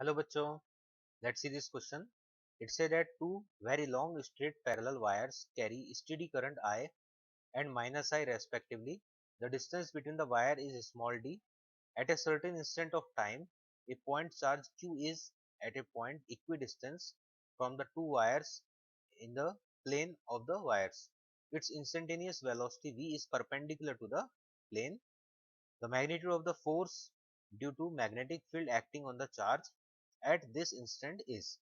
Hello bachcho, let's see this question. It said that two very long straight parallel wires carry steady current I and minus I respectively. The distance between the wire is small d. At a certain instant of time, a point charge q is at a point equidistant from the two wires in the plane of the wires. Its instantaneous velocity v is perpendicular to the plane. The magnitude of the force due to magnetic field acting on the charge at this instant is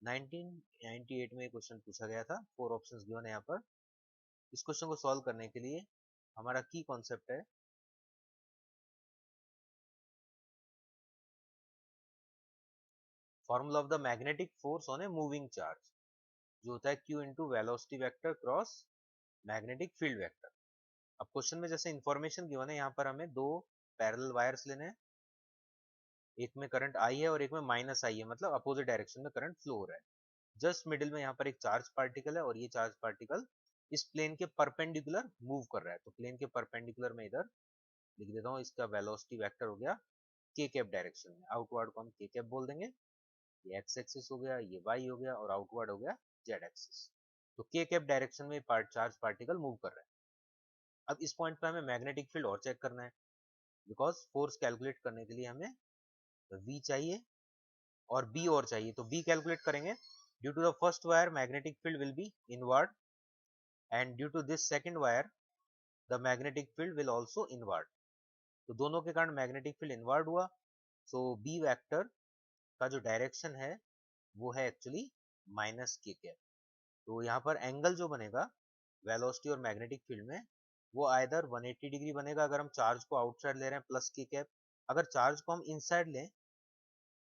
1998 में question पूछा गया था। 4 options given है यहाँ पर। इस question को solve करने के लिए हमारा की कॉन्सेप्ट है formula of the magnetic force on a moving charge, जो होता है Q into velocity vector cross magnetic field vector. अब क्वेश्चन में जैसे इंफॉर्मेशन गिवन है, यहाँ पर हमें दो पैरेलल वायर्स लेने हैं, एक में करंट आई है और एक में माइनस आई है, मतलब अपोजिट डायरेक्शन में करंट फ्लो हो रहा है। जस्ट मिडिल में यहाँ पर एक चार्ज पार्टिकल है और ये चार्ज पार्टिकल इस प्लेन के परपेंडिकुलर मूव कर रहा है। तो प्लेन के परपेंडिकुलर में इधर लिख देता हूँ, इसका वेलोसिटी वेक्टर हो गया के कैप डायरेक्शन में। आउटवर्ड को हम के कैप बोल देंगे। ये एक्स एक्सिस हो गया, ये वाई हो गया और आउटवर्ड हो गया जेड एक्सिस। तो के कैप डायरेक्शन में चार्ज पार्टिकल मूव कर रहा है। अब इस पॉइंट पे हमें मैग्नेटिक फील्ड और चेक करना है, बिकॉज फोर्स कैलकुलेट करने के लिए हमें वी चाहिए और बी और चाहिए। तो बी कैलकुलेट करेंगे। Due to the first wire magnetic field will be inward and due to this second wire the magnetic field will also inward. तो दोनों के कारण मैग्नेटिक फील्ड इनवर्ड हुआ। सो बी वेक्टर का जो डायरेक्शन है वो है एक्चुअली माइनस के कैप। तो यहाँ पर एंगल जो बनेगा वेलोसिटी और मैग्नेटिक फील्ड में, वो आइदर 180 डिग्री बनेगा अगर हम चार्ज को आउटसाइड ले रहे हैं प्लस के कैप, अगर चार्ज को हम इनसाइड लें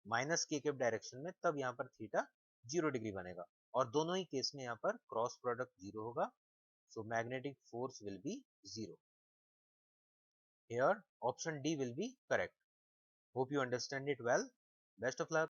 माइनस के कैप डायरेक्शन में, तब यहाँ पर थीटा 0 डिग्री बनेगा। और दोनों ही केस में यहाँ पर क्रॉस प्रोडक्ट 0 होगा। So magnetic force will be 0। Here option D will be correct. Hope you understand it well. Best of luck.